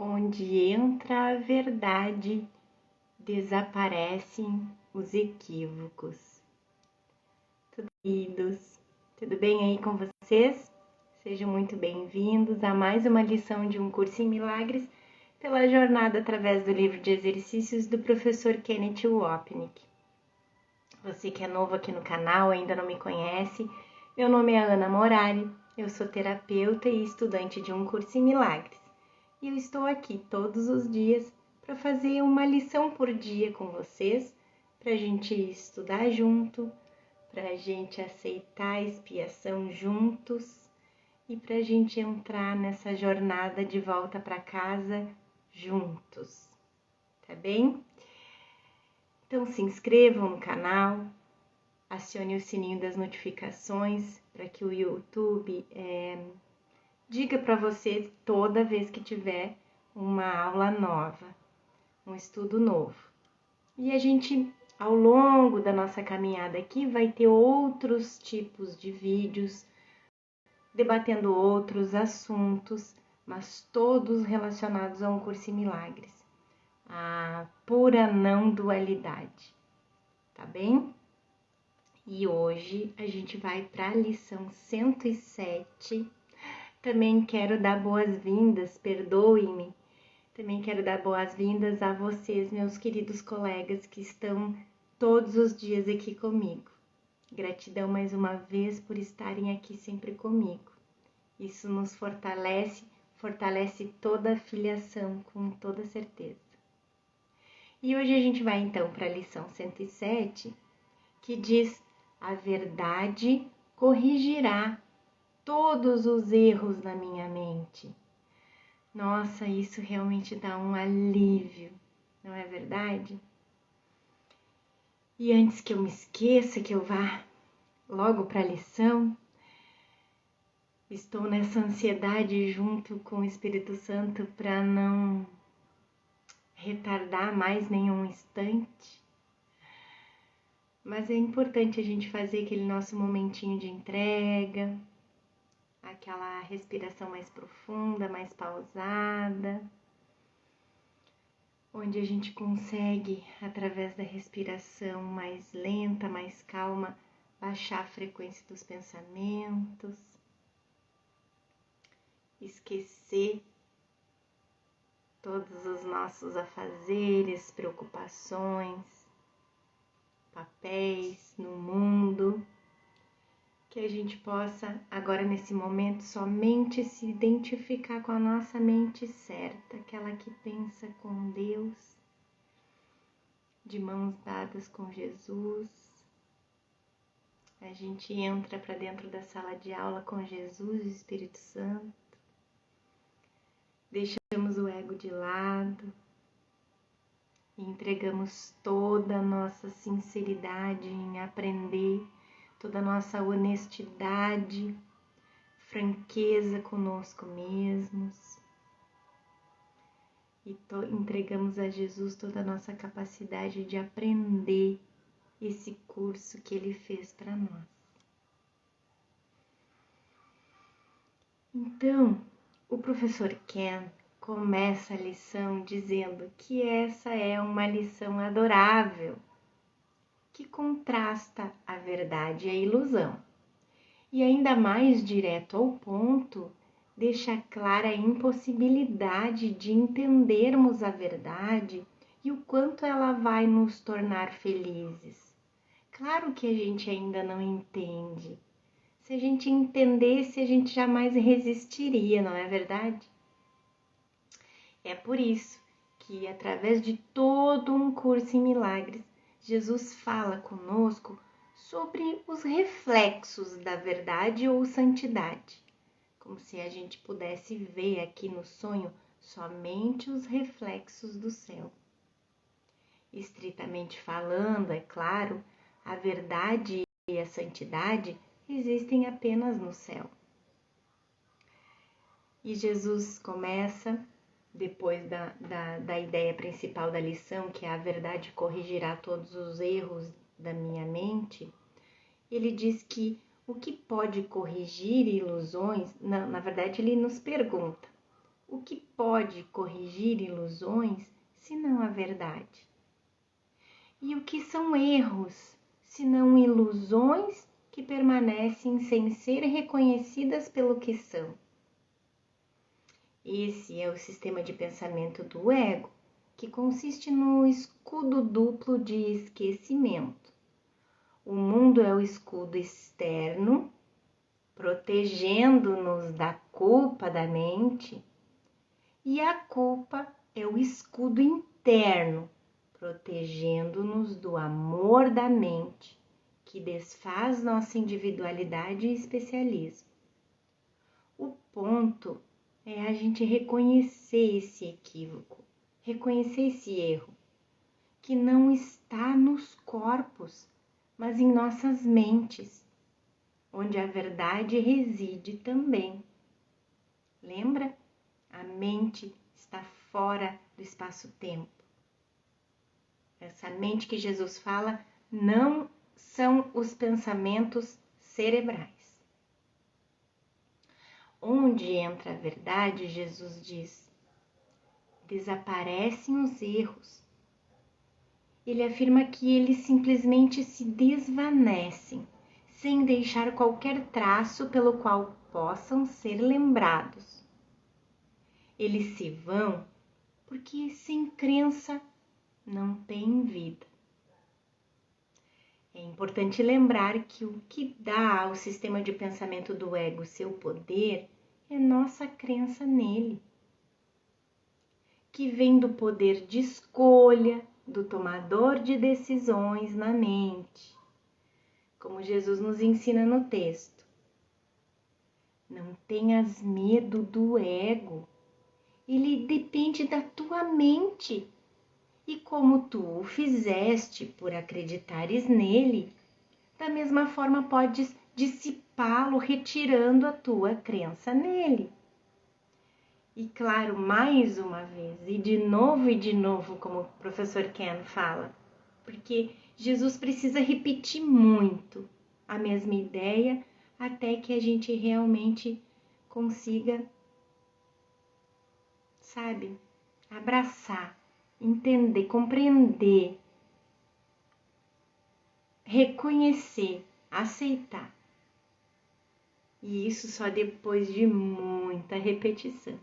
Onde entra a verdade, desaparecem os equívocos. Tudo bem aí com vocês? Sejam muito bem-vindos a mais uma lição de Um Curso em Milagres pela jornada através do livro de exercícios do professor Kenneth Wapnick. Você que é novo aqui no canal, ainda não me conhece, meu nome é Ana Morari, eu sou terapeuta e estudante de Um Curso em Milagres. E eu estou aqui todos os dias para fazer uma lição por dia com vocês, para a gente estudar junto, para a gente aceitar a expiação juntos e para a gente entrar nessa jornada de volta para casa juntos, tá bem? Então se inscrevam no canal, acione o sininho das notificações para que o YouTube diga para você toda vez que tiver uma aula nova, um estudo novo. E a gente, ao longo da nossa caminhada aqui, vai ter outros tipos de vídeos, debatendo outros assuntos, mas todos relacionados a Um Curso em Milagres, a pura não dualidade, tá bem? E hoje a gente vai para a lição 107. Também quero dar boas-vindas, perdoem-me. Também quero dar boas-vindas a vocês, meus queridos colegas que estão todos os dias aqui comigo. Gratidão mais uma vez por estarem aqui sempre comigo. Isso nos fortalece toda a filiação, com toda certeza. E hoje a gente vai então para a lição 107, que diz: a verdade corrigirá todos os erros na minha mente. Nossa, isso realmente dá um alívio, não é verdade? E antes que eu me esqueça, que eu vá logo para a lição, estou nessa ansiedade junto com o Espírito Santo para não retardar mais nenhum instante. Mas é importante a gente fazer aquele nosso momentinho de entrega, aquela respiração mais profunda, mais pausada, onde a gente consegue, através da respiração mais lenta, mais calma, baixar a frequência dos pensamentos, esquecer todos os nossos afazeres, preocupações, papéis no mundo, que a gente possa, agora nesse momento, somente se identificar com a nossa mente certa, aquela que pensa com Deus, de mãos dadas com Jesus. A gente entra para dentro da sala de aula com Jesus e o Espírito Santo. Deixamos o ego de lado e entregamos toda a nossa sinceridade em aprender, toda a nossa honestidade, franqueza conosco mesmos. E entregamos a Jesus toda a nossa capacidade de aprender esse curso que Ele fez para nós. Então, o professor Ken começa a lição dizendo que essa é uma lição adorável, que contrasta a verdade e a ilusão. E ainda mais direto ao ponto, deixa clara a impossibilidade de entendermos a verdade e o quanto ela vai nos tornar felizes. Claro que a gente ainda não entende. Se a gente entendesse, a gente jamais resistiria, não é verdade? É por isso que, através de todo Um Curso em Milagres, Jesus fala conosco sobre os reflexos da verdade ou santidade, como se a gente pudesse ver aqui no sonho somente os reflexos do céu. Estritamente falando, é claro, a verdade e a santidade existem apenas no céu. E Jesus começa, depois da ideia principal da lição, que é a verdade corrigirá todos os erros da minha mente, ele diz que o que pode corrigir ilusões, na verdade ele nos pergunta, O que pode corrigir ilusões senão a verdade? E o que são erros senão ilusões que permanecem sem ser reconhecidas pelo que são? Esse é o sistema de pensamento do ego, que consiste no escudo duplo de esquecimento. O mundo é o escudo externo, protegendo-nos da culpa da mente, e a culpa é o escudo interno, protegendo-nos do amor da mente, que desfaz nossa individualidade e especialismo. O ponto é a gente reconhecer esse equívoco, reconhecer esse erro, que não está nos corpos, mas em nossas mentes, onde a verdade reside também. Lembra? A mente está fora do espaço-tempo. Essa mente que Jesus fala não são os pensamentos cerebrais. Onde entra a verdade, Jesus diz, desaparecem os erros. Ele afirma que eles simplesmente se desvanecem, sem deixar qualquer traço pelo qual possam ser lembrados. Eles se vão porque sem crença não tem vida. É importante lembrar que o que dá ao sistema de pensamento do ego seu poder é nossa crença nele, que vem do poder de escolha do tomador de decisões na mente, como Jesus nos ensina no texto. Não tenhas medo do ego, ele depende da tua mente. E como tu o fizeste por acreditares nele, da mesma forma podes dissipá-lo retirando a tua crença nele. E claro, mais uma vez, e de novo, como o professor Ken fala, porque Jesus precisa repetir muito a mesma ideia até que a gente realmente consiga, sabe, abraçar, entender, compreender, reconhecer, aceitar. E isso só depois de muita repetição.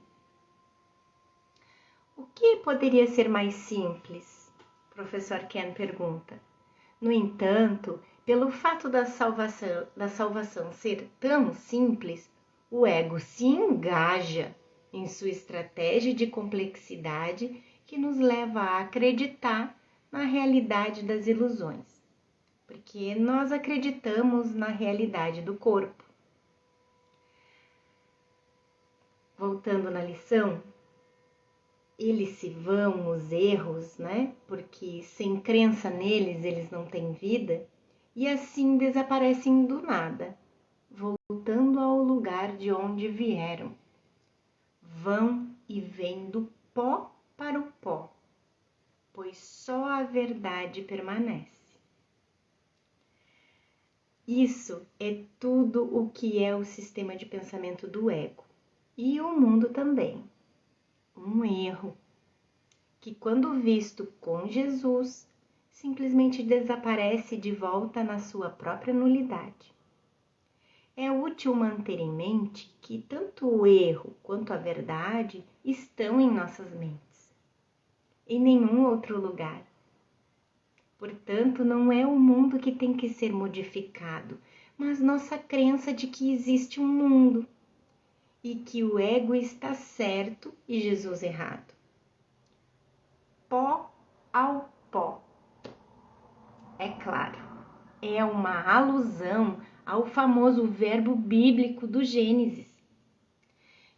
O que poderia ser mais simples? O professor Ken pergunta. No entanto, pelo fato da salvação ser tão simples, o ego se engaja em sua estratégia de complexidade que nos leva a acreditar na realidade das ilusões, porque nós acreditamos na realidade do corpo. Voltando na lição, eles se vão, os erros, né? Porque sem crença neles, eles não têm vida, e assim desaparecem do nada, voltando ao lugar de onde vieram. Vão e vêm do pó para o pó, pois só a verdade permanece. Isso é tudo o que é o sistema de pensamento do ego, e o mundo também. Um erro que, quando visto com Jesus, simplesmente desaparece de volta na sua própria nulidade. É útil manter em mente que tanto o erro quanto a verdade estão em nossas mentes, em nenhum outro lugar. Portanto, não é o mundo que tem que ser modificado, mas nossa crença de que existe um mundo e que o ego está certo e Jesus errado. Pó ao pó. É claro, é uma alusão ao famoso verbo bíblico do Gênesis.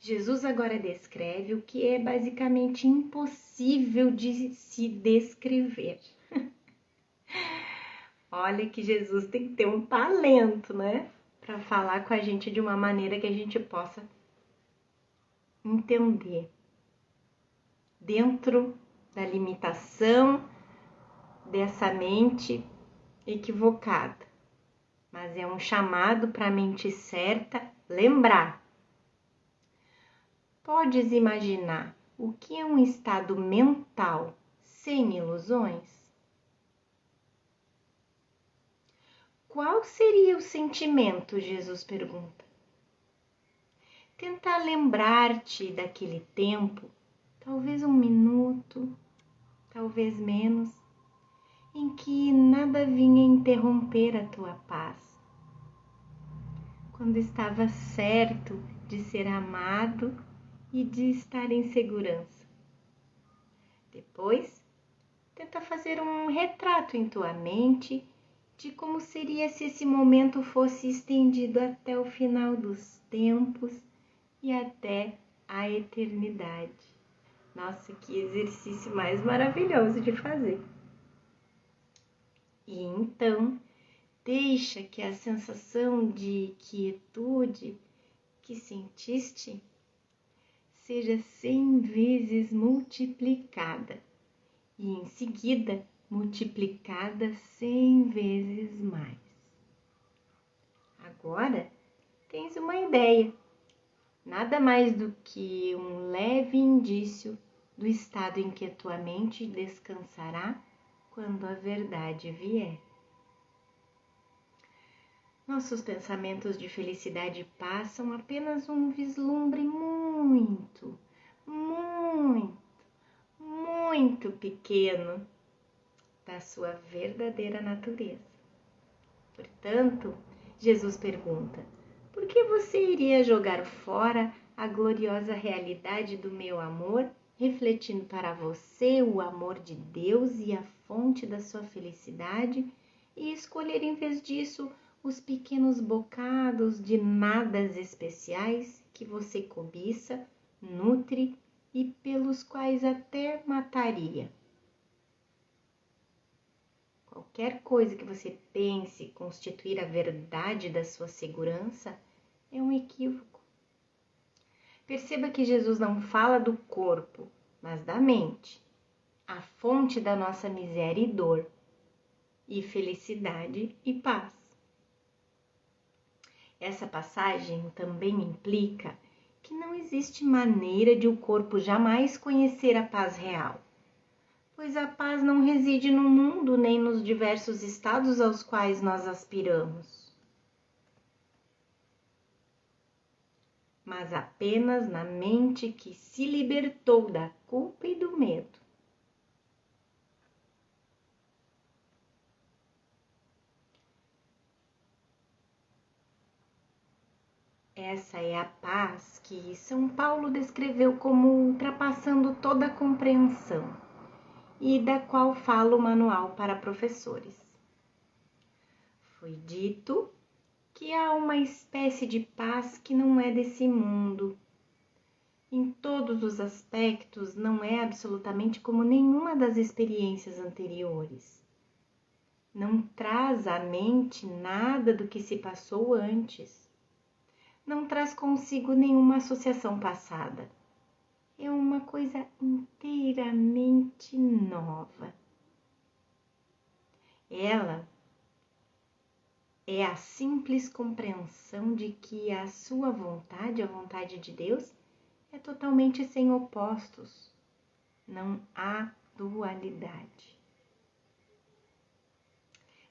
Jesus agora descreve o que é basicamente impossível de se descrever. Olha que Jesus tem que ter um talento, né? Para falar com a gente de uma maneira que a gente possa entender. Dentro da limitação dessa mente equivocada. Mas é um chamado para a mente certa lembrar. Podes imaginar o que é um estado mental sem ilusões? Qual seria o sentimento? Jesus pergunta. Tenta lembrar-te daquele tempo, talvez um minuto, talvez menos, em que nada vinha interromper a tua paz. Quando estava certo de ser amado e de estar em segurança. Depois, tenta fazer um retrato em tua mente de como seria se esse momento fosse estendido até o final dos tempos e até a eternidade. Nossa, que exercício mais maravilhoso de fazer! E então, deixa que a sensação de quietude que sentiste seja 100 vezes multiplicada e em seguida multiplicada 100 vezes mais. Agora tens uma ideia, nada mais do que um leve indício do estado em que a tua mente descansará quando a verdade vier. Nossos pensamentos de felicidade e paz são apenas um vislumbre muito, muito pequeno da sua verdadeira natureza. Portanto, Jesus pergunta: por que você iria jogar fora a gloriosa realidade do meu amor, refletindo para você o amor de Deus e a fonte da sua felicidade, e escolher em vez disso os pequenos bocados de nadas especiais que você cobiça, nutre e pelos quais até mataria? Qualquer coisa que você pense constituir a verdade da sua segurança é um equívoco. Perceba que Jesus não fala do corpo, mas da mente, a fonte da nossa miséria e dor, e felicidade e paz. Essa passagem também implica que não existe maneira de o corpo jamais conhecer a paz real, pois a paz não reside no mundo nem nos diversos estados aos quais nós aspiramos, mas apenas na mente que se libertou da culpa e do medo. Essa é a paz que São Paulo descreveu como ultrapassando toda a compreensão e da qual fala o manual para professores. Foi dito que há uma espécie de paz que não é desse mundo. Em todos os aspectos, não é absolutamente como nenhuma das experiências anteriores. Não traz à mente nada do que se passou antes. Não traz consigo nenhuma associação passada. É uma coisa inteiramente nova. Ela é a simples compreensão de que a sua vontade, a vontade de Deus, é totalmente sem opostos. Não há dualidade.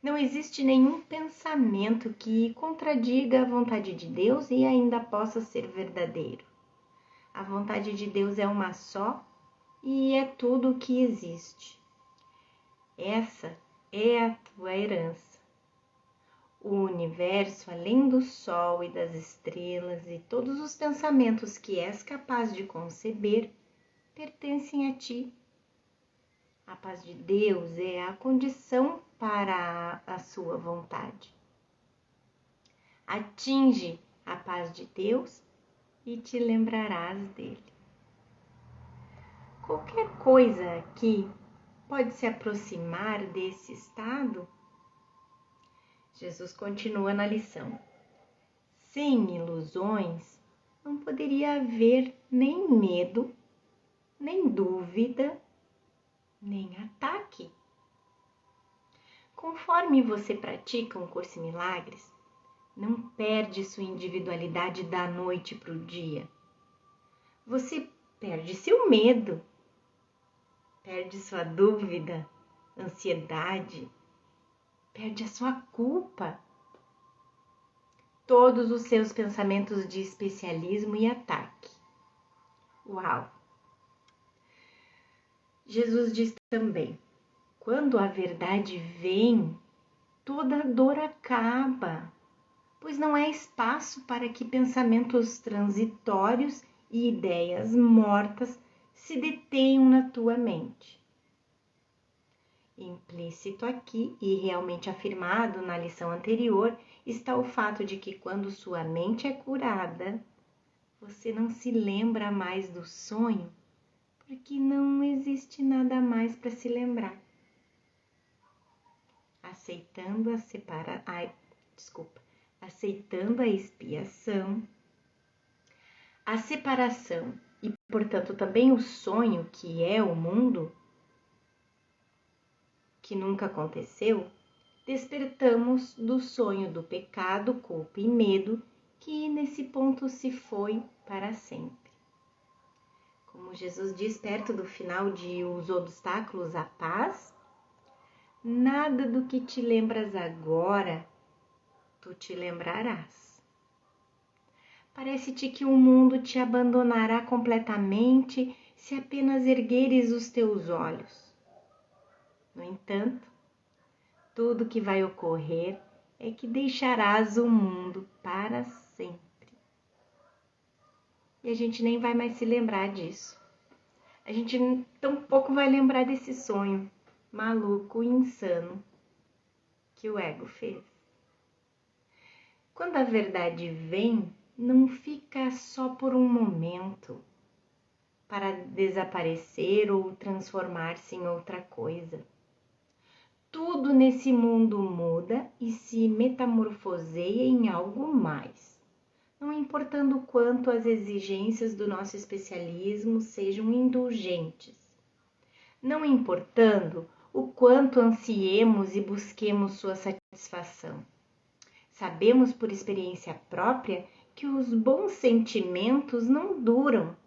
Não existe nenhum pensamento que contradiga a vontade de Deus e ainda possa ser verdadeiro. A vontade de Deus é uma só e é tudo o que existe. Essa é a tua herança. O universo, além do sol e das estrelas e todos os pensamentos que és capaz de conceber, pertencem a ti. A paz de Deus é a condição para a sua vontade. Atinge a paz de Deus e te lembrarás dele. Qualquer coisa que pode se aproximar desse estado, Jesus continua na lição. Sem ilusões, não poderia haver nem medo, nem dúvida, nem ataque. Conforme você pratica um curso em milagres, não perde sua individualidade da noite para o dia. Você perde seu medo, perde sua dúvida, ansiedade, perde a sua culpa, todos os seus pensamentos de especialismo e ataque. Uau! Jesus diz também: quando a verdade vem, toda dor acaba, pois não há espaço para que pensamentos transitórios e ideias mortas se detenham na tua mente. Implícito aqui e realmente afirmado na lição anterior está o fato de que quando sua mente é curada, você não se lembra mais do sonho, porque não existe nada mais para se lembrar. Aceitando a expiação, a separação e, portanto, também o sonho que é o mundo, que nunca aconteceu, despertamos do sonho do pecado, culpa e medo, que nesse ponto se foi para sempre. Como Jesus diz perto do final de Os Obstáculos à Paz, nada do que te lembras agora, tu te lembrarás. Parece-te que o mundo te abandonará completamente se apenas ergueres os teus olhos. No entanto, tudo que vai ocorrer é que deixarás o mundo para sempre. E a gente nem vai mais se lembrar disso. A gente tampouco vai lembrar desse sonho maluco e insano que o ego fez. Quando a verdade vem, não fica só por um momento para desaparecer ou transformar-se em outra coisa. Tudo nesse mundo muda e se metamorfoseia em algo mais, não importando o quanto as exigências do nosso especialismo sejam indulgentes, não importando o quanto ansiemos e busquemos sua satisfação. Sabemos por experiência própria que os bons sentimentos não duram,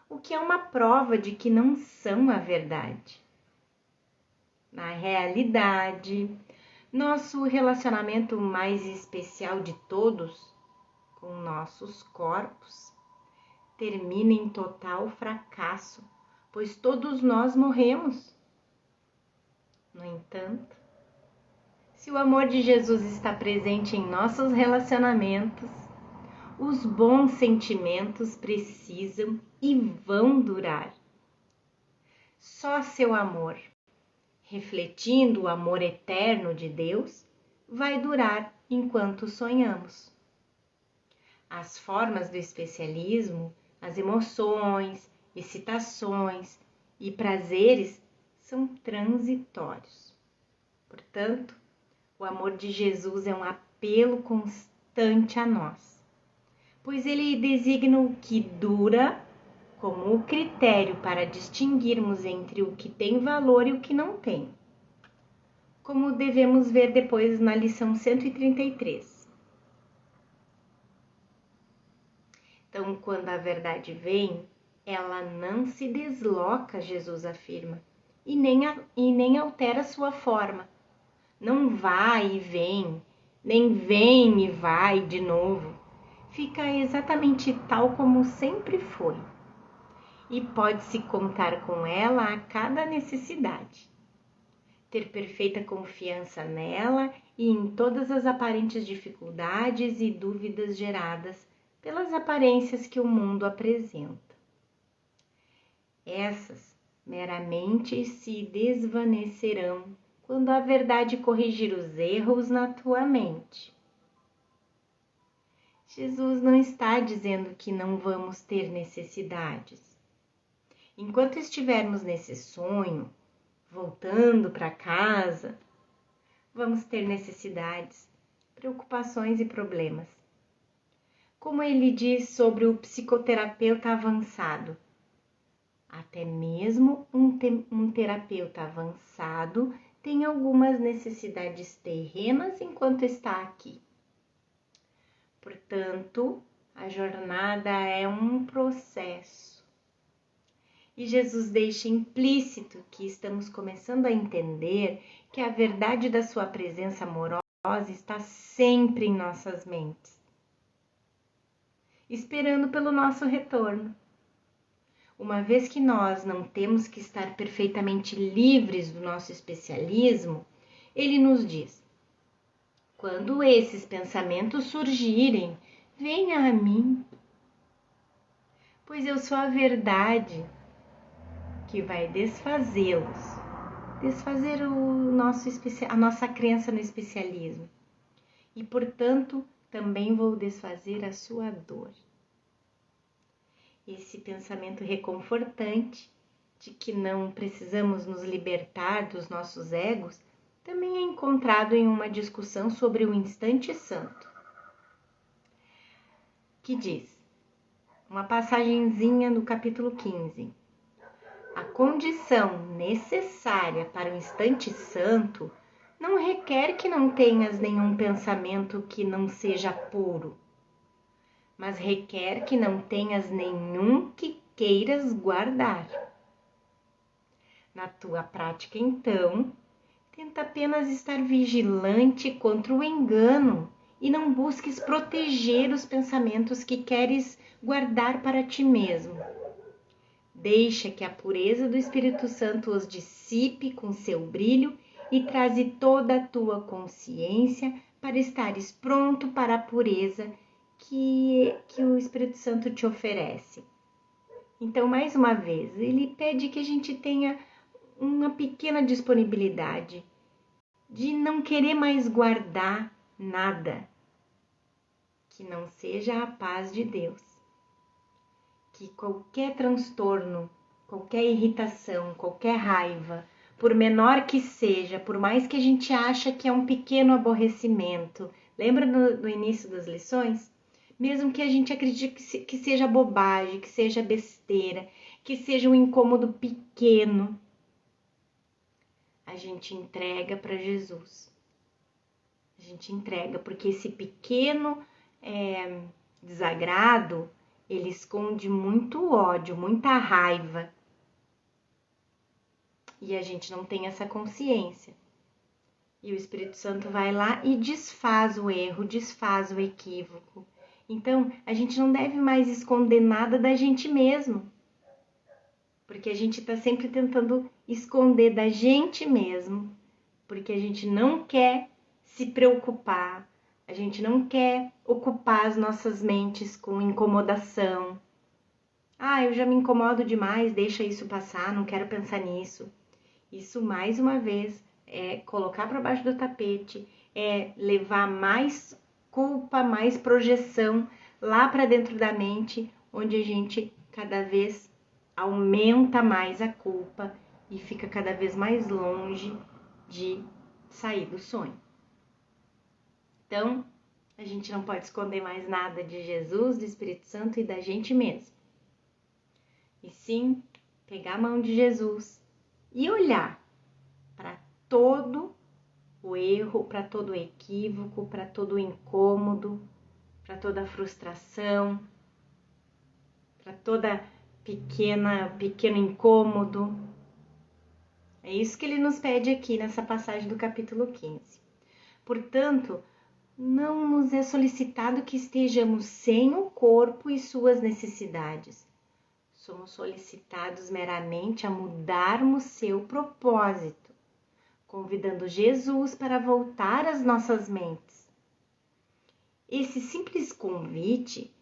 o que é uma prova de que não são a verdade. Na realidade, nosso relacionamento mais especial de todos, com nossos corpos, termina em total fracasso, pois todos nós morremos. No entanto, se o amor de Jesus está presente em nossos relacionamentos, os bons sentimentos precisam e vão durar. Só seu amor, refletindo o amor eterno de Deus, vai durar enquanto sonhamos. As formas do especialismo, as emoções, excitações e prazeres são transitórios. Portanto, o amor de Jesus é um apelo constante a nós, pois ele designa o que dura como o critério para distinguirmos entre o que tem valor e o que não tem, como devemos ver depois na lição 133. Então, quando a verdade vem, ela não se desloca, Jesus afirma, e nem altera sua forma. Não vai e vem, nem vem e vai de novo. Fica exatamente tal como sempre foi. E pode-se contar com ela a cada necessidade. Ter perfeita confiança nela e em todas as aparentes dificuldades e dúvidas geradas pelas aparências que o mundo apresenta. Essas meramente se desvanecerão quando a verdade corrigir os erros na tua mente. Jesus não está dizendo que não vamos ter necessidades. Enquanto estivermos nesse sonho, voltando para casa, vamos ter necessidades, preocupações e problemas. Como ele diz sobre o psicoterapeuta avançado, até mesmo um terapeuta avançado tem algumas necessidades terrenas enquanto está aqui. Portanto, a jornada é um processo. E Jesus deixa implícito que estamos começando a entender que a verdade da sua presença amorosa está sempre em nossas mentes, esperando pelo nosso retorno. Uma vez que nós não temos que estar perfeitamente livres do nosso especialismo, ele nos diz: quando esses pensamentos surgirem, venha a mim, pois eu sou a verdade que vai desfazê-los, desfazer a nossa crença no especialismo. E, portanto, também vou desfazer a sua dor. Esse pensamento reconfortante de que não precisamos nos libertar dos nossos egos também é encontrado em uma discussão sobre o instante santo, que diz, uma passagenzinha no capítulo 15, a condição necessária para o instante santo não requer que não tenhas nenhum pensamento que não seja puro, mas requer que não tenhas nenhum que queiras guardar. Na tua prática, então, tenta apenas estar vigilante contra o engano e não busques proteger os pensamentos que queres guardar para ti mesmo. Deixa que a pureza do Espírito Santo os dissipe com seu brilho e traze toda a tua consciência para estares pronto para a pureza que o Espírito Santo te oferece. Então, mais uma vez, ele pede que a gente tenha uma pequena disponibilidade de não querer mais guardar nada que não seja a paz de Deus. Que qualquer transtorno, qualquer irritação, qualquer raiva, por menor que seja, por mais que a gente ache que é um pequeno aborrecimento, lembra no início das lições? Mesmo que a gente acredite que seja bobagem, que seja besteira, que seja um incômodo pequeno, a gente entrega para Jesus. A gente entrega, porque esse pequeno desagrado, ele esconde muito ódio, muita raiva. E a gente não tem essa consciência. E o Espírito Santo vai lá e desfaz o erro, desfaz o equívoco. Então, a gente não deve mais esconder nada da gente mesmo. Porque a gente está sempre tentando esconder da gente mesmo. Porque a gente não quer se preocupar. A gente não quer ocupar as nossas mentes com incomodação. Eu já me incomodo demais, deixa isso passar, não quero pensar nisso. Isso, mais uma vez, é colocar para baixo do tapete, é levar mais culpa, mais projeção lá para dentro da mente, onde a gente cada vez aumenta mais a culpa e fica cada vez mais longe de sair do sonho. Então, a gente não pode esconder mais nada de Jesus, do Espírito Santo e da gente mesmo. E sim, pegar a mão de Jesus e olhar para todo o erro, para todo o equívoco, para todo o incômodo, para toda a frustração, para toda pequeno incômodo. É isso que ele nos pede aqui nessa passagem do capítulo 15. Portanto, não nos é solicitado que estejamos sem o corpo e suas necessidades. Somos solicitados meramente a mudarmos seu propósito, convidando Jesus para voltar às nossas mentes. Esse simples convite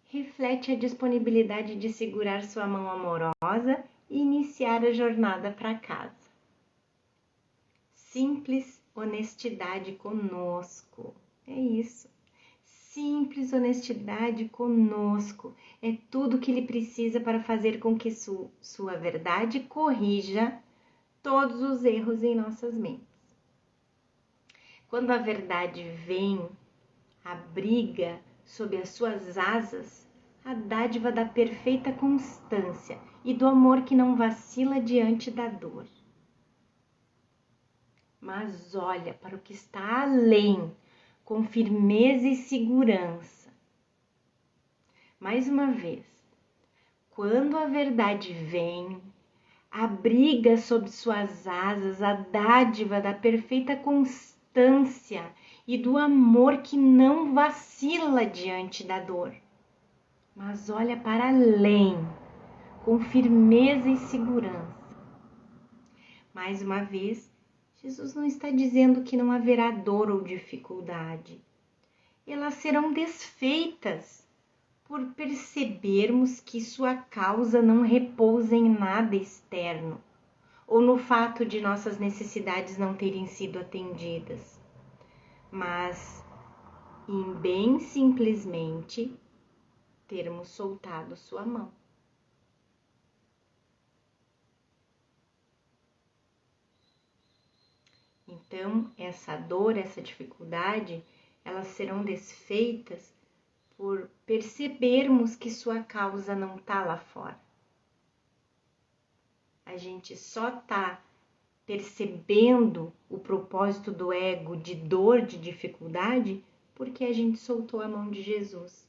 reflete a disponibilidade de segurar sua mão amorosa e iniciar a jornada para casa. Simples honestidade conosco. É isso. Simples honestidade conosco. É tudo que ele precisa para fazer com que sua verdade corrija todos os erros em nossas mentes. Quando a verdade vem, abriga sob as suas asas a dádiva da perfeita constância e do amor que não vacila diante da dor. Mas olha para o que está além, com firmeza e segurança. Mais uma vez, quando a verdade vem, abriga sob suas asas a dádiva da perfeita constância e do amor que não vacila diante da dor, mas olha para além, com firmeza e segurança. Mais uma vez, Jesus não está dizendo que não haverá dor ou dificuldade. Elas serão desfeitas por percebermos que sua causa não repousa em nada externo ou no fato de nossas necessidades não terem sido atendidas, mas em bem simplesmente termos soltado sua mão. Então, essa dor, essa dificuldade, elas serão desfeitas por percebermos que sua causa não está lá fora. A gente só está percebendo o propósito do ego de dor, de dificuldade, porque a gente soltou a mão de Jesus.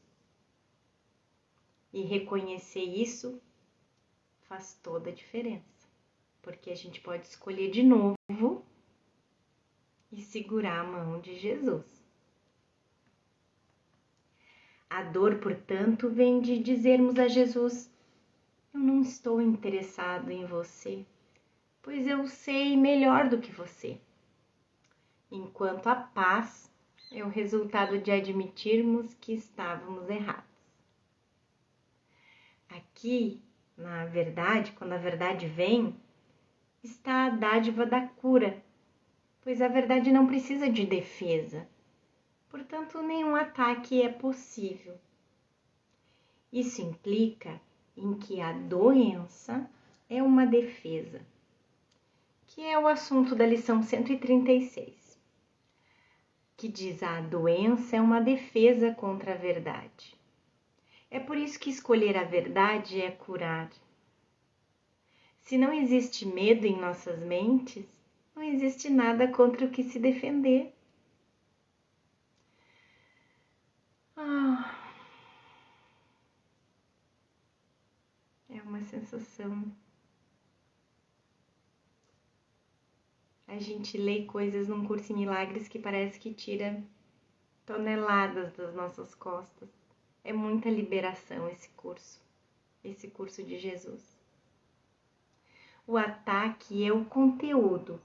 E reconhecer isso faz toda a diferença, porque a gente pode escolher de novo e segurar a mão de Jesus. A dor, portanto, vem de dizermos a Jesus: eu não estou interessado em você, pois eu sei melhor do que você. Enquanto a paz é o resultado de admitirmos que estávamos errados. Aqui, na verdade, quando a verdade vem, está a dádiva da cura, pois a verdade não precisa de defesa. Portanto, nenhum ataque é possível. Isso implica em que a doença é uma defesa, que é o assunto da lição 136, que diz: a doença é uma defesa contra a verdade. É por isso que escolher a verdade é curar. Se não existe medo em nossas mentes, não existe nada contra o que se defender. É uma sensação. A gente lê coisas num curso em milagres que parece que tira toneladas das nossas costas. É muita liberação esse curso de Jesus. O ataque é o conteúdo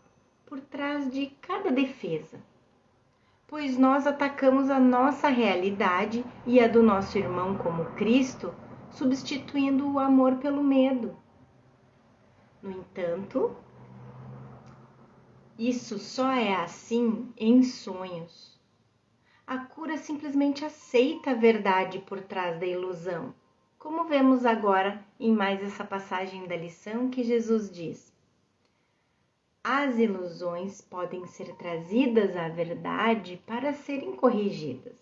por trás de cada defesa, pois nós atacamos a nossa realidade e a do nosso irmão como Cristo, substituindo o amor pelo medo. No entanto, isso só é assim em sonhos. A cura simplesmente aceita a verdade por trás da ilusão, como vemos agora em mais essa passagem da lição que Jesus diz: as ilusões podem ser trazidas à verdade para serem corrigidas,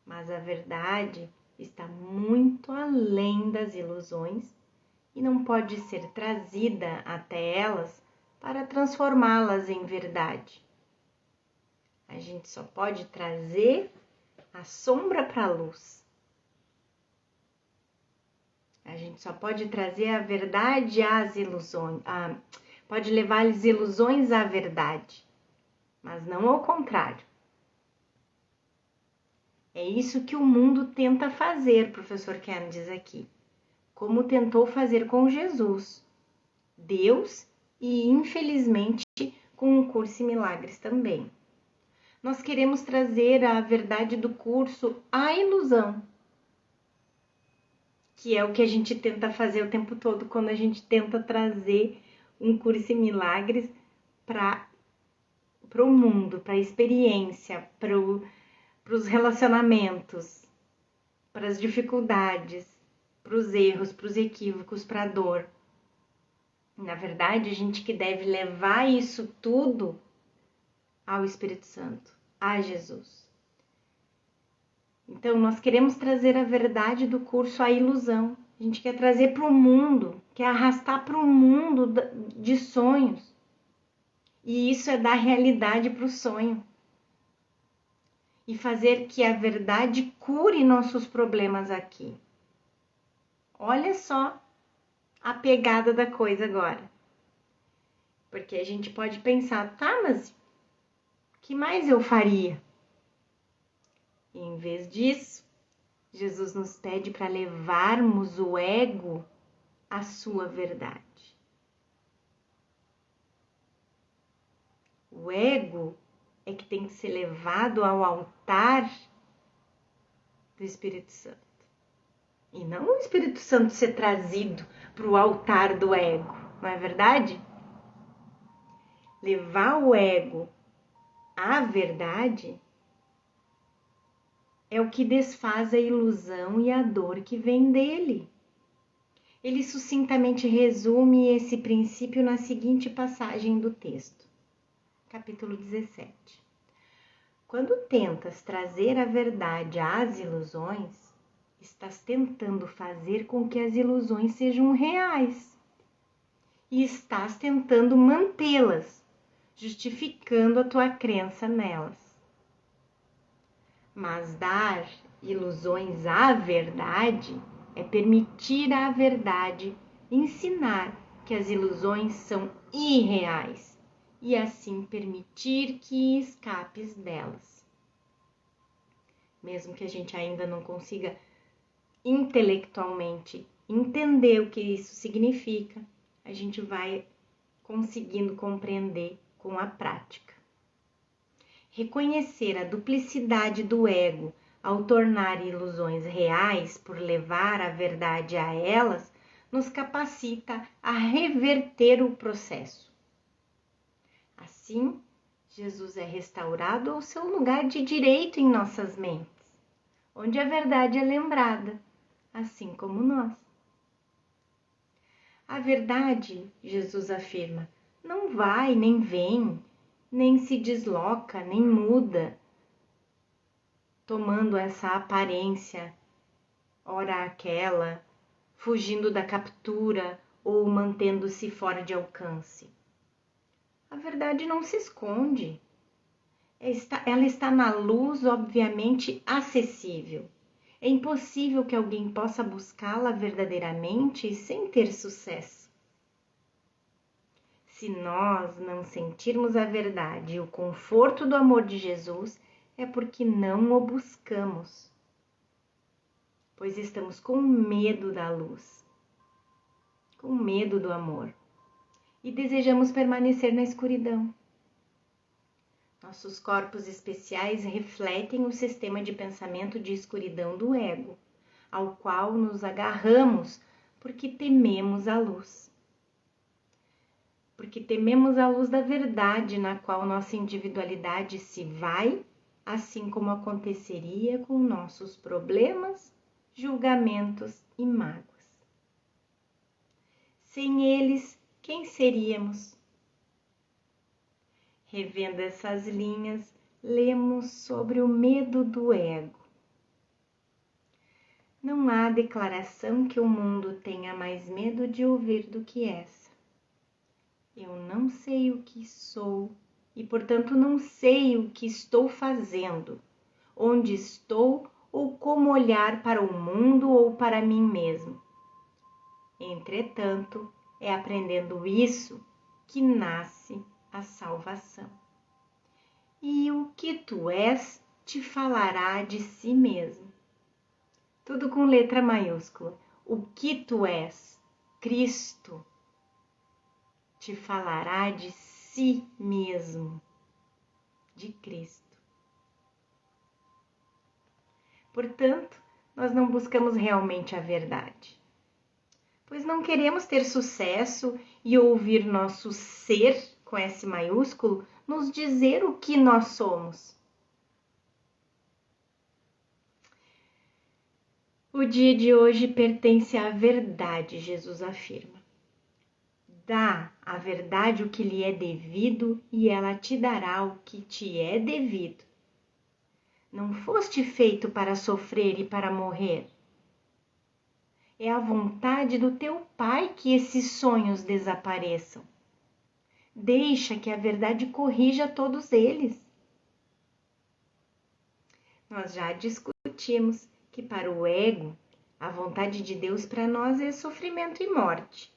mas a verdade está muito além das ilusões e não pode ser trazida até elas para transformá-las em verdade. A gente só pode trazer a sombra para a luz. A gente só pode trazer a verdade às ilusões, pode levar as ilusões à verdade, mas não ao contrário. É isso que o mundo tenta fazer, professor Ken diz aqui, como tentou fazer com Jesus, Deus e, infelizmente, com o curso em milagres também. Nós queremos trazer a verdade do curso à ilusão, que é o que a gente tenta fazer o tempo todo quando a gente tenta trazer um curso em milagres para o mundo, para a experiência, para os relacionamentos, para as dificuldades, para os erros, para os equívocos, para a dor. Na verdade, a gente que deve levar isso tudo ao Espírito Santo, a Jesus. Então, nós queremos trazer a verdade do curso à ilusão. A gente quer trazer para o mundo, quer arrastar para o mundo de sonhos. E isso é dar realidade para o sonho. E fazer que a verdade cure nossos problemas aqui. Olha só a pegada da coisa agora. Porque a gente pode pensar, tá, mas o que mais eu faria? E em vez disso, Jesus nos pede para levarmos o ego à sua verdade. O ego é que tem que ser levado ao altar do Espírito Santo. E não o Espírito Santo ser trazido para o altar do ego, não é verdade? Levar o ego à verdade é o que desfaz a ilusão e a dor que vem dele. Ele sucintamente resume esse princípio na seguinte passagem do texto, capítulo 17. Quando tentas trazer a verdade às ilusões, estás tentando fazer com que as ilusões sejam reais e estás tentando mantê-las, justificando a tua crença nelas. Mas dar ilusões à verdade é permitir à verdade ensinar que as ilusões são irreais e assim permitir que escapes delas. Mesmo que a gente ainda não consiga intelectualmente entender o que isso significa, a gente vai conseguindo compreender com a prática. Reconhecer a duplicidade do ego ao tornar ilusões reais por levar a verdade a elas, nos capacita a reverter o processo. Assim, Jesus é restaurado ao seu lugar de direito em nossas mentes, onde a verdade é lembrada, assim como nós. A verdade, Jesus afirma, não vai nem vem, nem se desloca, nem muda, tomando essa aparência, ora aquela, fugindo da captura ou mantendo-se fora de alcance. A verdade não se esconde. Ela está na luz, obviamente acessível. É impossível que alguém possa buscá-la verdadeiramente sem ter sucesso. Se nós não sentirmos a verdade e o conforto do amor de Jesus, é porque não o buscamos, pois estamos com medo da luz, com medo do amor, e desejamos permanecer na escuridão. Nossos corpos especiais refletem o sistema de pensamento de escuridão do ego, ao qual nos agarramos porque tememos a luz. Porque tememos a luz da verdade, na qual nossa individualidade se vai, assim como aconteceria com nossos problemas, julgamentos e mágoas. Sem eles, quem seríamos? Revendo essas linhas, lemos sobre o medo do ego. Não há declaração que o mundo tenha mais medo de ouvir do que essa. Eu não sei o que sou e, portanto, não sei o que estou fazendo, onde estou ou como olhar para o mundo ou para mim mesmo. Entretanto, é aprendendo isso que nasce a salvação. E o que tu és te falará de si mesmo. Tudo com letra maiúscula. O que tu és, Cristo, te falará de si mesmo, de Cristo. Portanto, nós não buscamos realmente a verdade, pois não queremos ter sucesso e ouvir nosso ser, com S maiúsculo, nos dizer o que nós somos. O dia de hoje pertence à verdade, Jesus afirma. Dá à verdade o que lhe é devido e ela te dará o que te é devido. Não foste feito para sofrer e para morrer. É a vontade do teu Pai que esses sonhos desapareçam. Deixa que a verdade corrija todos eles. Nós já discutimos que para o ego, a vontade de Deus para nós é sofrimento e morte,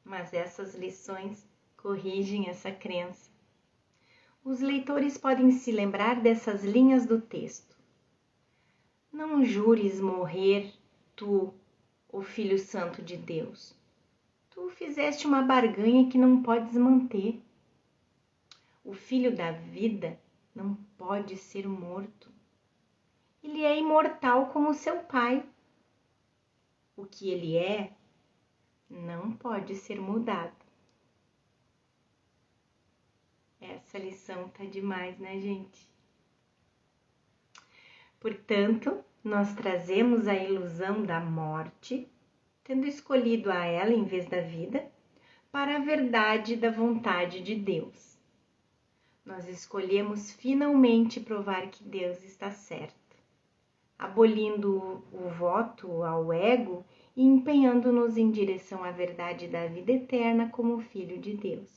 mas essas lições corrigem essa crença. Os leitores podem se lembrar dessas linhas do texto. Não jures morrer, tu, o Filho Santo de Deus. Tu fizeste uma barganha que não podes manter. O Filho da vida não pode ser morto. Ele é imortal como seu Pai. O que ele é não pode ser mudado. Essa lição tá demais, né, gente? Portanto, nós trazemos a ilusão da morte, tendo escolhido a ela em vez da vida, para a verdade da vontade de Deus. Nós escolhemos finalmente provar que Deus está certo, abolindo o voto ao ego e empenhando-nos em direção à verdade da vida eterna como Filho de Deus.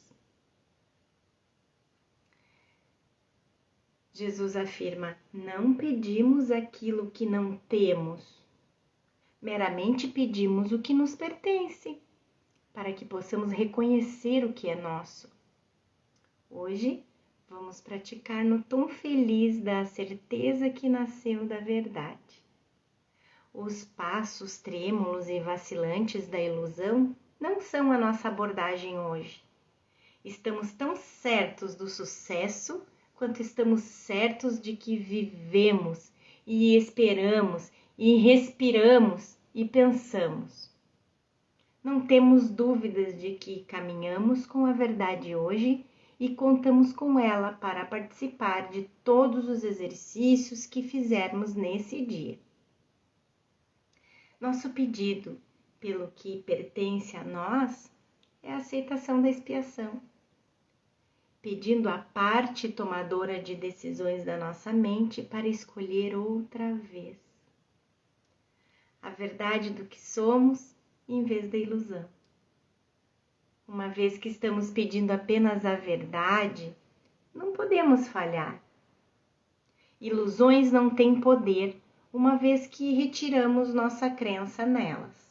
Jesus afirma: não pedimos aquilo que não temos, meramente pedimos o que nos pertence, para que possamos reconhecer o que é nosso. Hoje, vamos praticar no tom feliz da certeza que nasceu da verdade. Os passos trêmulos e vacilantes da ilusão não são a nossa abordagem hoje. Estamos tão certos do sucesso quanto estamos certos de que vivemos e esperamos e respiramos e pensamos. Não temos dúvidas de que caminhamos com a verdade hoje e contamos com ela para participar de todos os exercícios que fizermos nesse dia. Nosso pedido pelo que pertence a nós é a aceitação da expiação, pedindo a parte tomadora de decisões da nossa mente para escolher outra vez a verdade do que somos em vez da ilusão. Uma vez que estamos pedindo apenas a verdade, não podemos falhar. Ilusões não têm poder, uma vez que retiramos nossa crença nelas.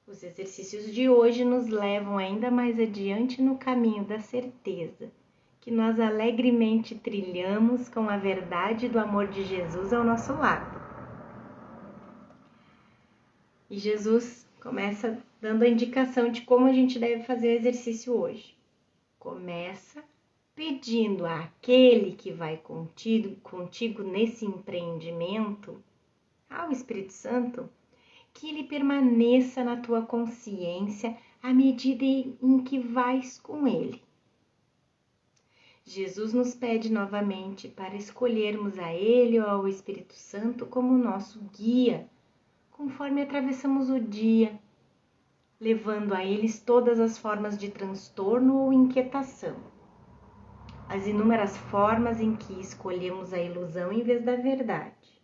Os exercícios de hoje nos levam ainda mais adiante no caminho da certeza, que nós alegremente trilhamos com a verdade do amor de Jesus ao nosso lado. E Jesus começa dando a indicação de como a gente deve fazer o exercício hoje. Começa pedindo àquele que vai contigo nesse empreendimento, ao Espírito Santo, que ele permaneça na tua consciência à medida em que vais com ele. Jesus nos pede novamente para escolhermos a ele ou ao Espírito Santo como nosso guia, conforme atravessamos o dia, levando a eles todas as formas de transtorno ou inquietação. As inúmeras formas em que escolhemos a ilusão em vez da verdade,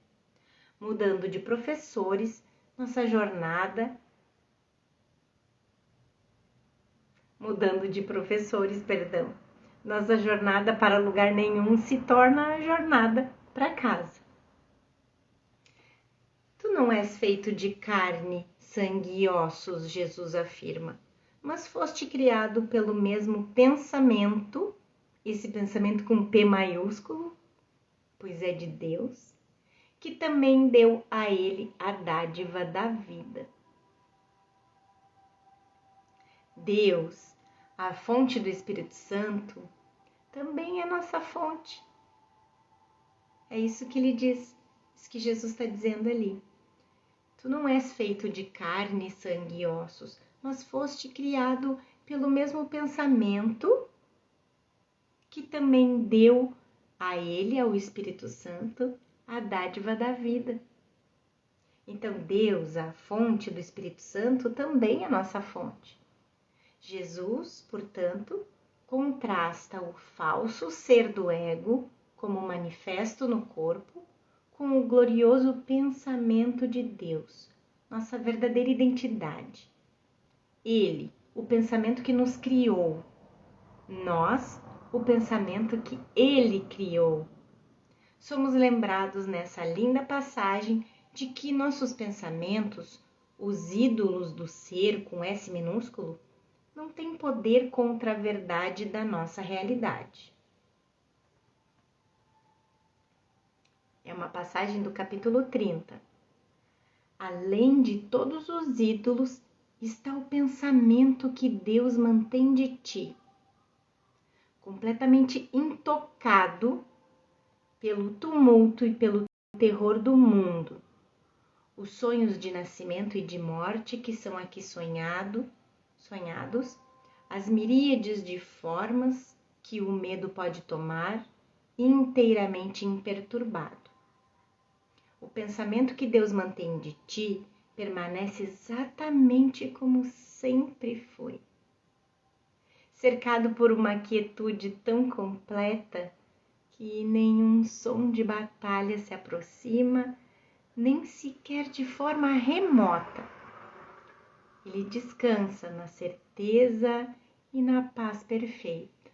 mudando de professores, nossa jornada para lugar nenhum se torna a jornada para casa. Tu não és feito de carne, sangue e ossos, Jesus afirma, mas foste criado pelo mesmo pensamento, esse pensamento com P maiúsculo, pois é de Deus, que também deu a ele a dádiva da vida. Deus, a fonte do Espírito Santo, também é nossa fonte. É isso que ele diz, isso que Jesus está dizendo ali. Tu não és feito de carne, sangue e ossos, mas foste criado pelo mesmo pensamento que também deu a ele, ao Espírito Santo, a dádiva da vida. Então, Deus, a fonte do Espírito Santo, também é nossa fonte. Jesus, portanto, contrasta o falso ser do ego, como manifesto no corpo, com o glorioso pensamento de Deus, nossa verdadeira identidade. Ele, o pensamento que nos criou. Nós, o pensamento que ele criou. Somos lembrados nessa linda passagem de que nossos pensamentos Os ídolos do ser com S minúsculo não têm poder contra a verdade da nossa realidade. É uma passagem do capítulo 30. Além de todos os ídolos, está o pensamento que Deus mantém de ti, completamente intocado pelo tumulto e pelo terror do mundo. Os sonhos de nascimento e de morte que são aqui sonhados, as miríades de formas que o medo pode tomar, inteiramente imperturbado. O pensamento que Deus mantém de ti permanece exatamente como sempre foi. Cercado por uma quietude tão completa que nenhum som de batalha se aproxima, nem sequer de forma remota. Ele descansa na certeza e na paz perfeita.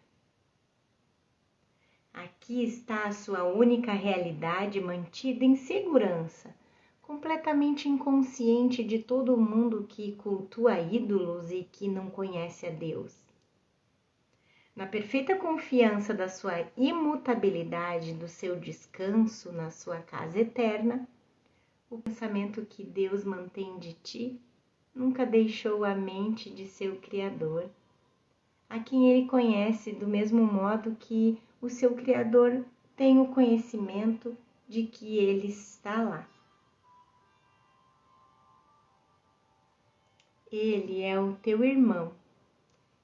Aqui está a sua única realidade mantida em segurança, completamente inconsciente de todo mundo que cultua ídolos e que não conhece a Deus. Na perfeita confiança da sua imutabilidade, do seu descanso na sua casa eterna, o pensamento que Deus mantém de ti nunca deixou a mente de seu Criador, a quem ele conhece do mesmo modo que o seu Criador tem o conhecimento de que ele está lá. Ele é o teu irmão,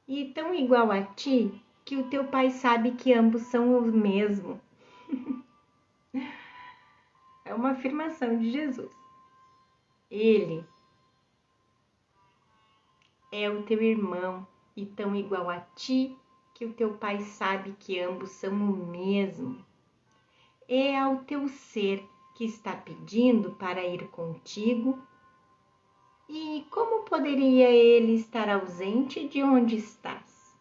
e tão igual a ti que o teu pai sabe que ambos são o mesmo. É uma afirmação de Jesus. Ele é o teu irmão e tão igual a ti que o teu pai sabe que ambos são o mesmo. É ao teu ser que está pedindo para ir contigo. E como poderia ele estar ausente de onde estás?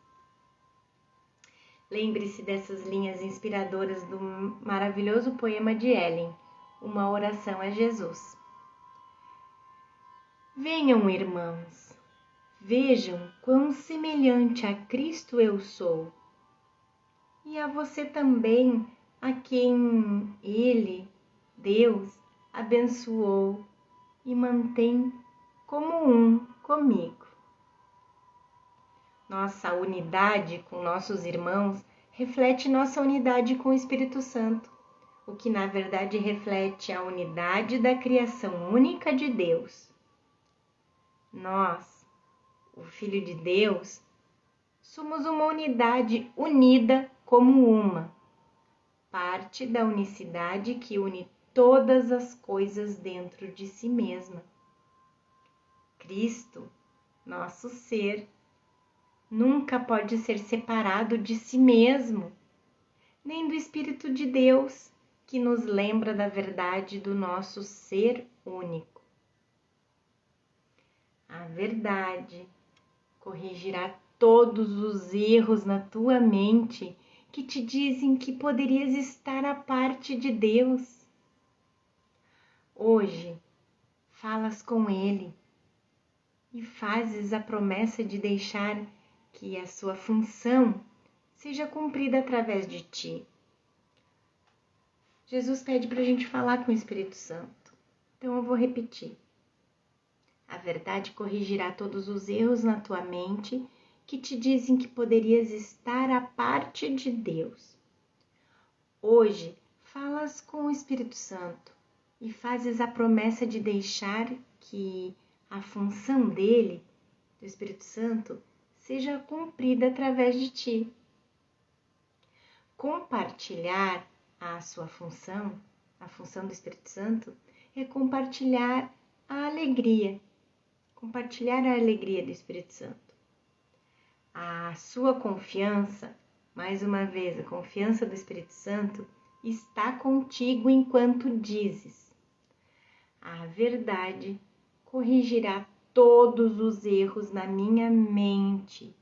Lembre-se dessas linhas inspiradoras do maravilhoso poema de Ellen, Uma Oração a Jesus. Venham, irmãos, vejam quão semelhante a Cristo eu sou, e a você também, a quem Ele, Deus, abençoou e mantém como um comigo. Nossa unidade com nossos irmãos reflete nossa unidade com o Espírito Santo, o que na verdade reflete a unidade da criação única de Deus. Nós, o Filho de Deus, somos uma unidade unida como uma, parte da unicidade que une todas as coisas dentro de si mesma. Cristo, nosso ser, nunca pode ser separado de si mesmo, nem do Espírito de Deus, que nos lembra da verdade do nosso ser único. A verdade corrigirá todos os erros na tua mente que te dizem que poderias estar à parte de Deus. Hoje, falas com Ele e fazes a promessa de deixar que a sua função seja cumprida através de ti. Jesus pede para a gente falar com o Espírito Santo. Então eu vou repetir. A verdade corrigirá todos os erros na tua mente que te dizem que poderias estar à parte de Deus. Hoje, falas com o Espírito Santo e fazes a promessa de deixar que a função dele, do Espírito Santo, seja cumprida através de ti. Compartilhar a sua função, a função do Espírito Santo, é compartilhar a alegria do Espírito Santo. A sua confiança, mais uma vez, a confiança do Espírito Santo está contigo enquanto dizes: a verdade corrigirá todos os erros na minha mente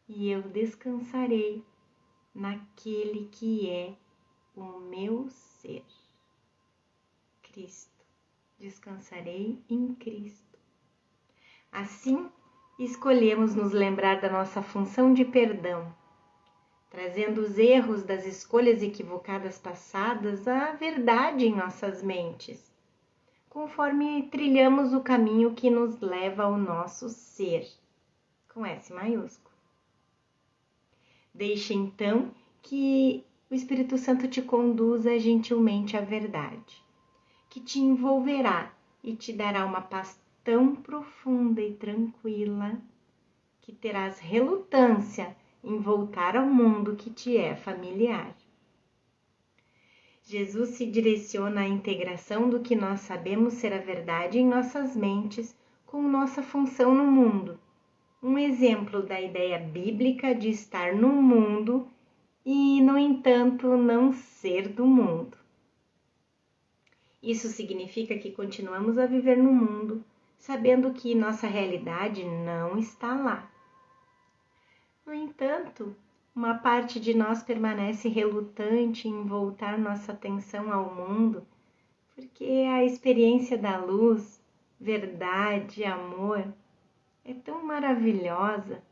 e eu descansarei naquele que é o meu ser. Cristo. Descansarei em Cristo. Assim, escolhemos nos lembrar da nossa função de perdão, trazendo os erros das escolhas equivocadas passadas à verdade em nossas mentes, conforme trilhamos o caminho que nos leva ao nosso ser, com S maiúsculo. Deixe então que o Espírito Santo te conduza gentilmente à verdade, que te envolverá e te dará uma paz tão profunda e tranquila que terás relutância em voltar ao mundo que te é familiar. Jesus se direciona à integração do que nós sabemos ser a verdade em nossas mentes com nossa função no mundo. Um exemplo da ideia bíblica de estar no mundo e, no entanto, não ser do mundo. Isso significa que continuamos a viver no mundo, sabendo que nossa realidade não está lá. No entanto, uma parte de nós permanece relutante em voltar nossa atenção ao mundo, porque a experiência da luz, verdade, amor é tão maravilhosa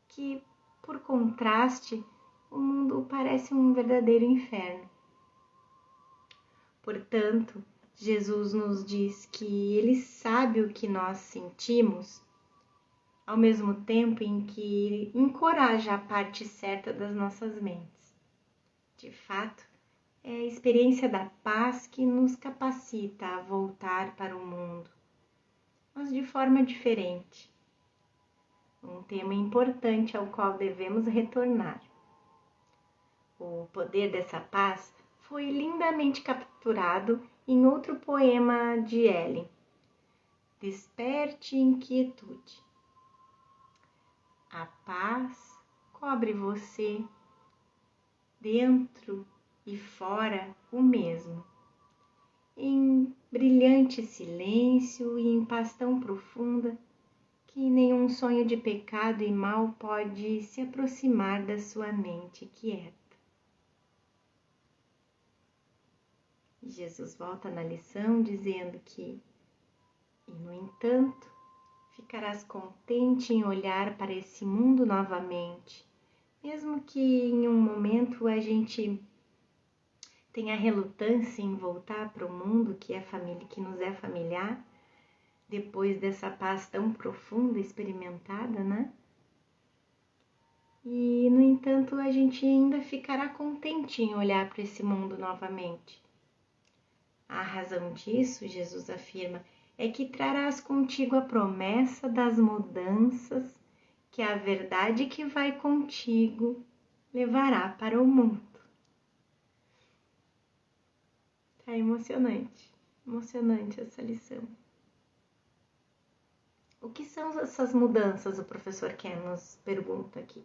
que, por contraste, o mundo parece um verdadeiro inferno. Portanto, Jesus nos diz que Ele sabe o que nós sentimos, ao mesmo tempo em que encoraja a parte certa das nossas mentes. De fato, é a experiência da paz que nos capacita a voltar para o mundo, mas de forma diferente. Um tema importante ao qual devemos retornar. O poder dessa paz foi lindamente capturado em outro poema de Ellen, Desperte Inquietude. A paz cobre você, dentro e fora o mesmo, em brilhante silêncio e em paz tão profunda que nenhum sonho de pecado e mal pode se aproximar da sua mente quieta. Jesus volta na lição dizendo que, e no entanto, ficarás contente em olhar para esse mundo novamente, mesmo que em um momento a gente tenha relutância em voltar para o mundo que nos é familiar, depois dessa paz tão profunda experimentada, né? E, no entanto, a gente ainda ficará contente em olhar para esse mundo novamente. A razão disso, Jesus afirma, é que trarás contigo a promessa das mudanças que a verdade que vai contigo levará para o mundo. Tá emocionante essa lição. O que são essas mudanças? O professor Ken nos pergunta aqui.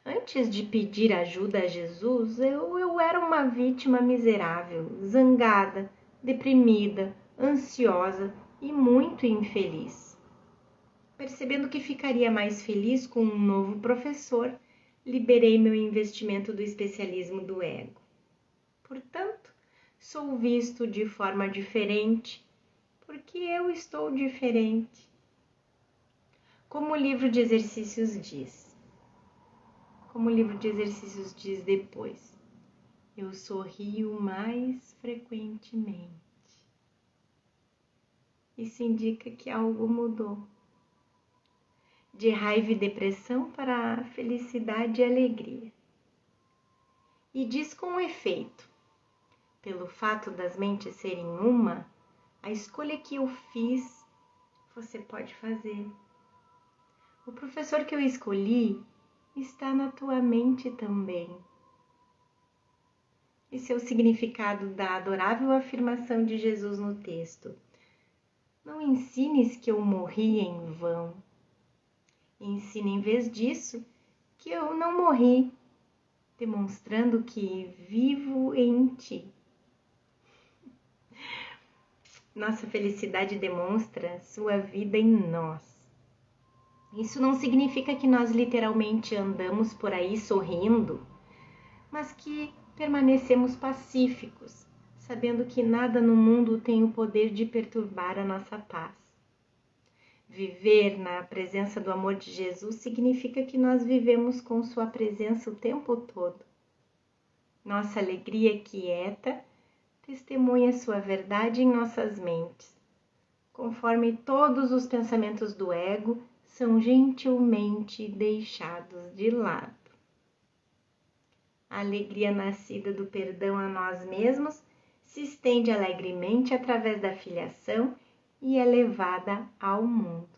Antes de pedir ajuda a Jesus, eu era uma vítima miserável, zangada, deprimida, ansiosa e muito infeliz. Percebendo que ficaria mais feliz com um novo professor, liberei meu investimento do especialismo do ego. Portanto, sou visto de forma diferente, porque eu estou diferente. Como o livro de exercícios diz depois, eu sorrio mais frequentemente. Isso indica que algo mudou. De raiva e depressão para felicidade e alegria. E diz com efeito, pelo fato das mentes serem uma, a escolha que eu fiz, você pode fazer. O professor que eu escolhi está na tua mente também. Esse é o significado da adorável afirmação de Jesus no texto. Não ensines que eu morri em vão. Ensina em vez disso que eu não morri, demonstrando que vivo em ti. Nossa felicidade demonstra sua vida em nós. Isso não significa que nós literalmente andamos por aí sorrindo, mas que permanecemos pacíficos, sabendo que nada no mundo tem o poder de perturbar a nossa paz. Viver na presença do amor de Jesus significa que nós vivemos com sua presença o tempo todo. Nossa alegria quieta testemunha sua verdade em nossas mentes, conforme todos os pensamentos do ego são gentilmente deixados de lado. A alegria nascida do perdão a nós mesmos se estende alegremente através da filiação e é levada ao mundo.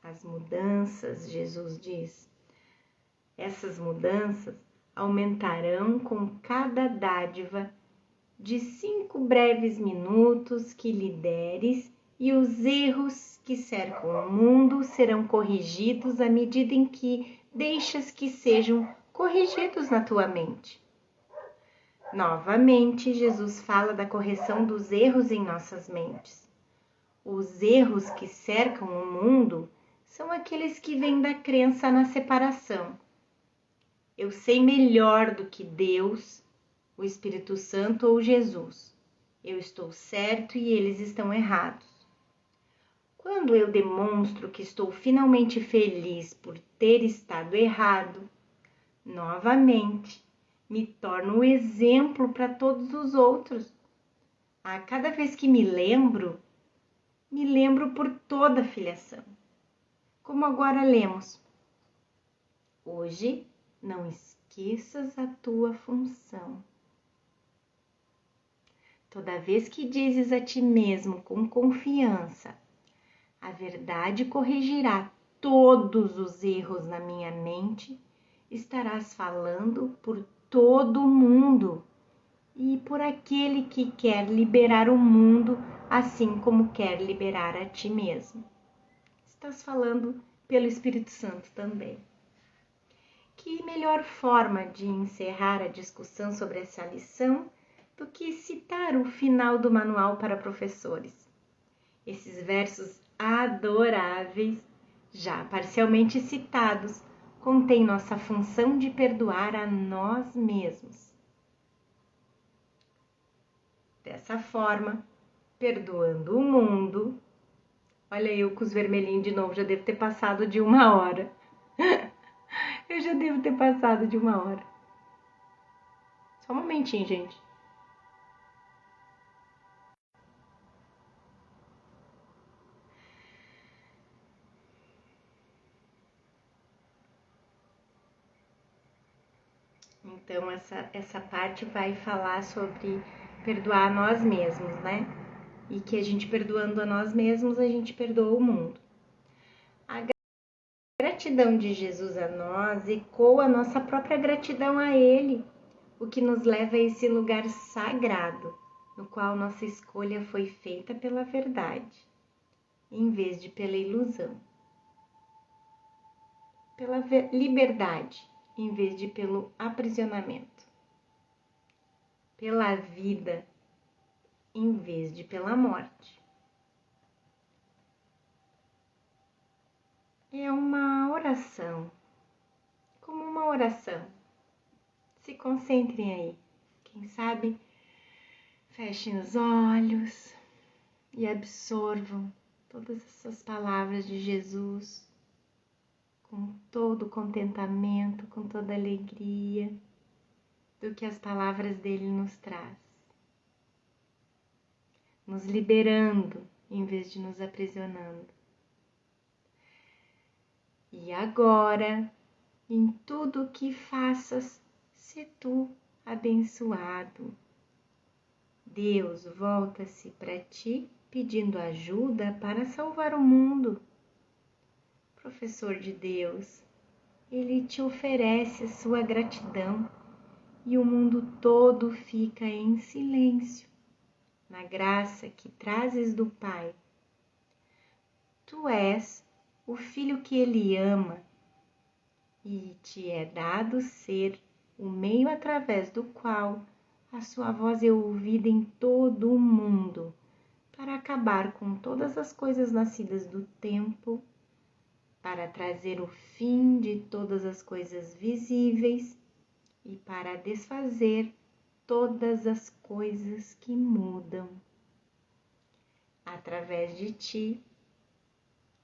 As mudanças, Jesus diz, essas mudanças aumentarão com cada dádiva de 5 breves minutos que lhe deres, e os erros que cercam o mundo serão corrigidos à medida em que deixas que sejam corrigidos na tua mente. Novamente, Jesus fala da correção dos erros em nossas mentes. Os erros que cercam o mundo são aqueles que vêm da crença na separação. Eu sei melhor do que Deus, o Espírito Santo ou Jesus. Eu estou certo e eles estão errados. Quando eu demonstro que estou finalmente feliz por ter estado errado, novamente me torno um exemplo para todos os outros. A cada vez que me lembro por toda a filiação. Como agora lemos: hoje não esqueças a tua função. Toda vez que dizes a ti mesmo com confiança, a verdade corrigirá todos os erros na minha mente, estarás falando por todo o mundo e por aquele que quer liberar o mundo, assim como quer liberar a ti mesmo. Estás falando pelo Espírito Santo também. Que melhor forma de encerrar a discussão sobre essa lição do que citar o final do manual para professores? Esses versos adoráveis, já parcialmente citados, contêm nossa função de perdoar a nós mesmos. Dessa forma, perdoando o mundo. Olha eu com os vermelhinhos de novo, já devo ter passado de 1 hora. Eu já devo ter passado de 1 hora. Só um momentinho, gente. Então, essa parte vai falar sobre perdoar a nós mesmos, né? E que a gente perdoando a nós mesmos, a gente perdoa o mundo. A gratidão de Jesus a nós ecoa a nossa própria gratidão a Ele, o que nos leva a esse lugar sagrado, no qual nossa escolha foi feita pela verdade, em vez de pela ilusão. Pela liberdade, em vez de pelo aprisionamento. Pela vida, em vez de pela morte. É uma oração, como uma oração. Se concentrem aí. Quem sabe, fechem os olhos e absorvam todas essas palavras de Jesus com todo o contentamento, com toda a alegria do que as palavras dele nos traz. Nos liberando em vez de nos aprisionando. E agora, em tudo o que faças, sê tu abençoado. Deus volta-se para ti pedindo ajuda para salvar o mundo. Professor de Deus, Ele te oferece a sua gratidão e o mundo todo fica em silêncio, na graça que trazes do Pai. Tu és o Filho que Ele ama e te é dado ser o meio através do qual a sua voz é ouvida em todo o mundo, para acabar com todas as coisas nascidas do tempo, para trazer o fim de todas as coisas visíveis e para desfazer todas as coisas que mudam. Através de ti,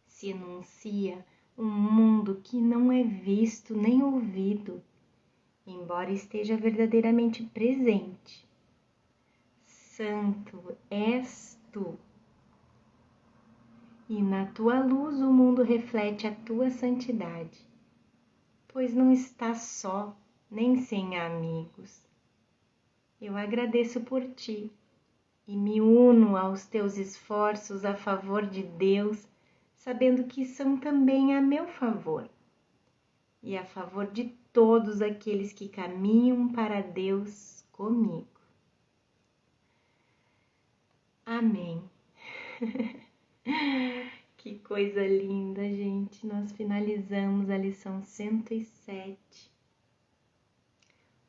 se enuncia um mundo que não é visto nem ouvido, embora esteja verdadeiramente presente. Santo és tu, e na tua luz o mundo reflete a tua santidade, pois não estás só, nem sem amigos. Eu agradeço por ti e me uno aos teus esforços a favor de Deus, sabendo que são também a meu favor e a favor de todos aqueles que caminham para Deus comigo. Amém. Que coisa linda, gente. Nós finalizamos a lição 107,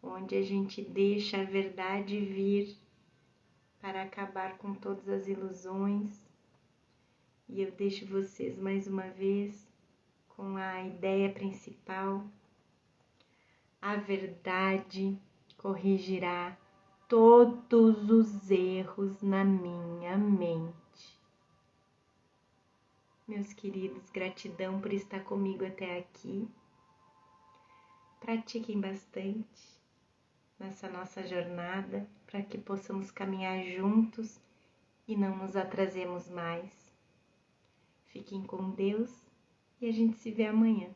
onde a gente deixa a verdade vir para acabar com todas as ilusões. E eu deixo vocês mais uma vez com a ideia principal. A verdade corrigirá todos os erros na minha mente. Meus queridos, gratidão por estar comigo até aqui. Pratiquem bastante nessa nossa jornada para que possamos caminhar juntos e não nos atrasemos mais. Fiquem com Deus e a gente se vê amanhã.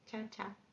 Tchau, tchau.